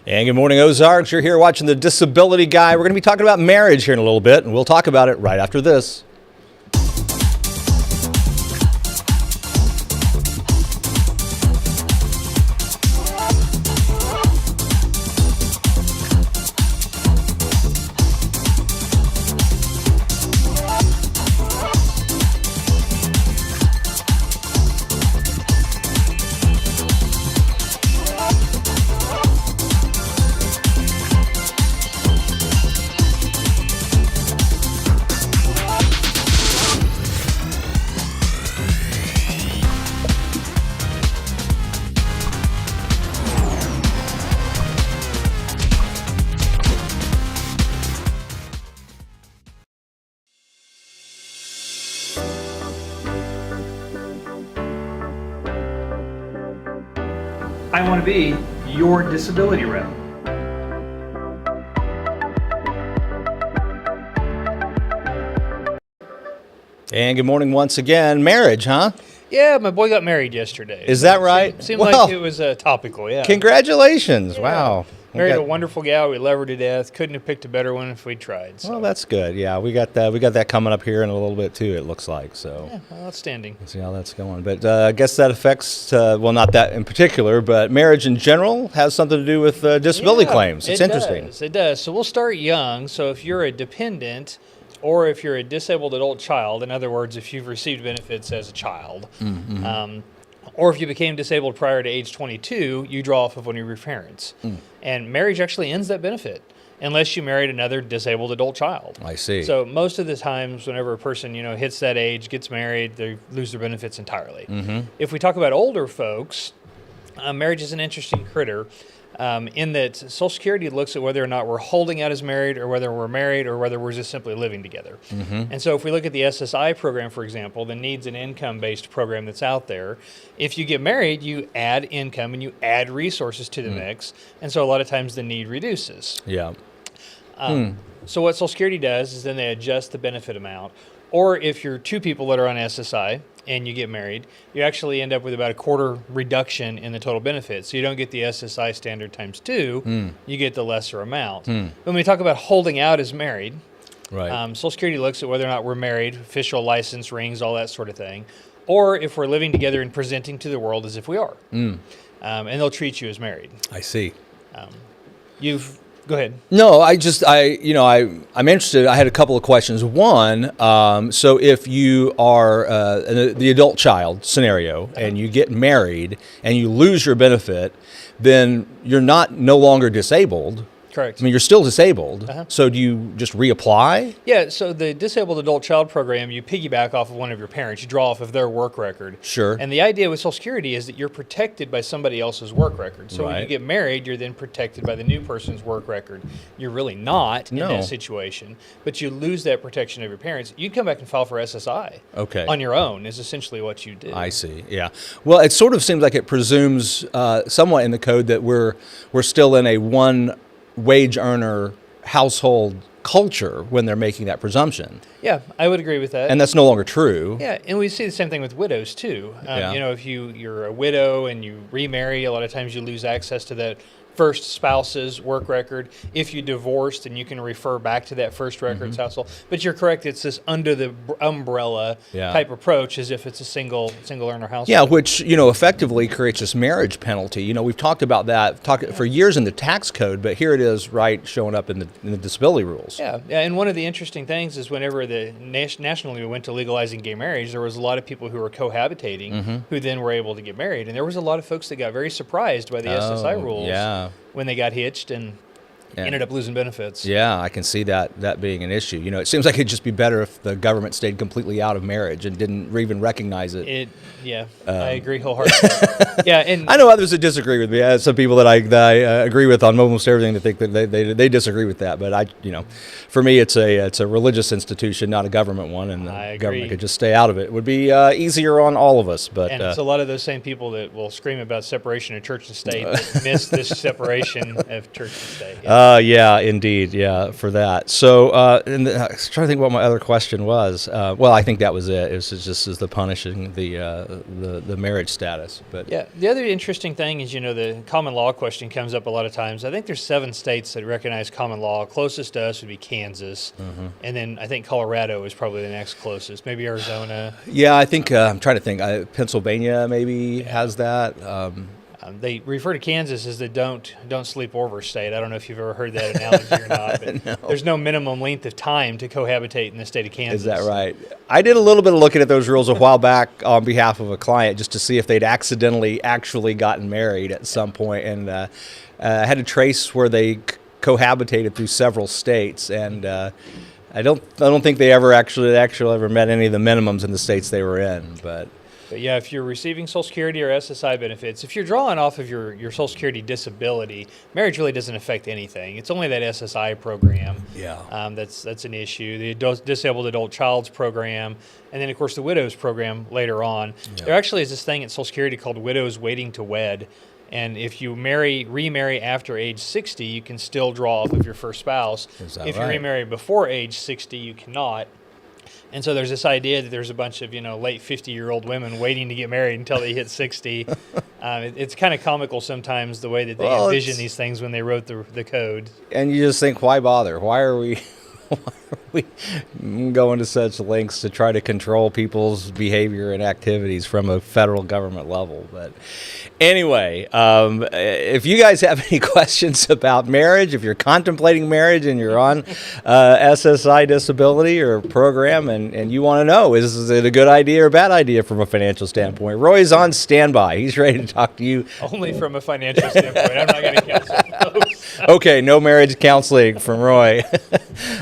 And good morning, Ozarks. You're here watching the Disability Guy. We're going to be talking about marriage here in a little bit, and we'll talk about it right after this. I want to be your disability rep. And good morning once again. Marriage, huh? Yeah, my boy got married yesterday. Is that right? Seemed like it was topical, yeah. Congratulations. Yeah. Wow. Married a wonderful gal. We love her to death. Couldn't have picked a better one if we tried. So. Well, that's good. Yeah, we got that coming up here in a little bit too, it looks like. So Yeah, well, outstanding. Let's see how that's going. But I guess that affects, well, not that in particular, but marriage in general has something to do with disability claims. It's interesting. It does. So we'll start young. So if you're a dependent or if you're a disabled adult child, in other words, if you've received benefits as a child, or if you became disabled prior to age 22, you draw off of one of your parents. And marriage actually ends that benefit unless you married another disabled adult child. I see. So most of the times whenever a person, hits that age, gets married, they lose their benefits entirely. If we talk about older folks, marriage is an interesting critter. In that Social Security looks at whether or not we're holding out as married or whether we're married or whether we're just simply living together. And so if we look at the SSI program, for example, the needs and income-based program that's out there, if you get married, you add income and you add resources to the mix, and so a lot of times the need reduces. Yeah. So what Social Security does is then they adjust the benefit amount. Or if you're two people that are on SSI and you get married, you actually end up with about a quarter reduction in the total benefit. So you don't get the SSI standard times 2, you get the lesser amount. When we talk about holding out as married, right. Social Security looks at whether or not we're married, official license, rings, all that sort of thing, or if we're living together and presenting to the world as if we are. And they'll treat you as married. I see. Go ahead. No, I'm interested. I had a couple of questions. One, so if you are the adult child scenario and you get married and you lose your benefit, then you're no longer disabled. Correct. I mean, you're still disabled. So do you just reapply? Yeah, so the Disabled Adult Child Program, you piggyback off of one of your parents. You draw off of their work record. Sure. And the idea with Social Security is that you're protected by somebody else's work record. So when you get married, you're then protected by the new person's work record. You're really not in that situation, but you lose that protection of your parents. You'd come back and file for SSI. Okay. On your own is essentially what you do. I see. Yeah. Well, it sort of seems like it presumes somewhat in the code that we're still in a one wage earner household culture when they're making that presumption. Yeah, I would agree with that. And that's no longer true. Yeah, and we see the same thing with widows too. If you're a widow and you remarry, a lot of times you lose access to that first spouse's work record. If you divorced, then you can refer back to that first record's household. But you're correct; it's this under the umbrella type approach, as if it's a single earner household. Yeah, which effectively creates this marriage penalty. We've talked about that for years in the tax code, but here it is, right, showing up in the disability rules. Yeah, and one of the interesting things is whenever nationally we went to legalizing gay marriage, there was a lot of people who were cohabitating who then were able to get married, and there was a lot of folks that got very surprised by the SSI rules. Yeah. When they got hitched and ended up losing benefits. Yeah, I can see that being an issue. It seems like it'd just be better if the government stayed completely out of marriage and didn't even recognize it. I agree wholeheartedly. And I know others that disagree with me. I have some people that I agree with on almost everything that think that they disagree with that. But for me, it's a religious institution, not a government one, and the government could just stay out of it. It would be easier on all of us. But it's a lot of those same people that will scream about separation of church and state that miss this separation of church and state. Yeah. Yeah, indeed. Yeah, for that. So, I was trying to think what my other question was. Well, I think that was it. It was just as the punishing the marriage status. But Yeah, the other interesting thing is, the common law question comes up a lot of times. I think there's 7 states that recognize common law. Closest to us would be Kansas, and then I think Colorado is probably the next closest. Maybe Arizona. yeah, I think I'm trying to think. Pennsylvania maybe has that. They refer to Kansas as the don't sleep over state. I don't know if you've ever heard that analogy or not, but No. there's no minimum length of time to cohabitate in the state of Kansas. Is that right? I did a little bit of looking at those rules a while back on behalf of a client just to see if they'd actually gotten married at some point, and I had to trace where they cohabitated through several states, and I don't think they ever actually met any of the minimums in the states they were in, But yeah, if you're receiving Social Security or SSI benefits, if you're drawing off of your Social Security disability, marriage really doesn't affect anything. It's only that SSI program that's an issue. The Disabled Adult Child's program, and then, of course, the Widows program later on. Yeah. There actually is this thing at Social Security called Widows Waiting to Wed. And if you remarry after age 60, you can still draw off of your first spouse. If you remarry before age 60, you cannot. And so there's this idea that there's a bunch of, late 50-year-old women waiting to get married until they hit 60. It's kind of comical sometimes the way that they envision these things when they wrote the code. And you just think, why bother? Why are we going to such lengths to try to control people's behavior and activities from a federal government level? But anyway, if you guys have any questions about marriage, if you're contemplating marriage and you're on SSI disability or program and you want to know, is it a good idea or a bad idea from a financial standpoint, Roy's on standby. He's ready to talk to you. Only from a financial standpoint. I'm not going to counsel folks. Okay, no marriage counseling from Roy.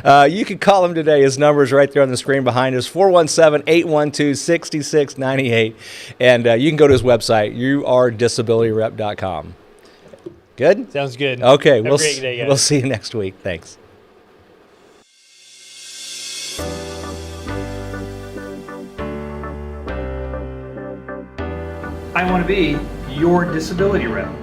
You can call him today. His number is right there on the screen behind us, 417-812-6698. And you can go to his website, UrDisabilityRep.com. Good? Sounds good. Okay, Have a great day, guys. We'll see you next week. Thanks. I want to be your disability rep.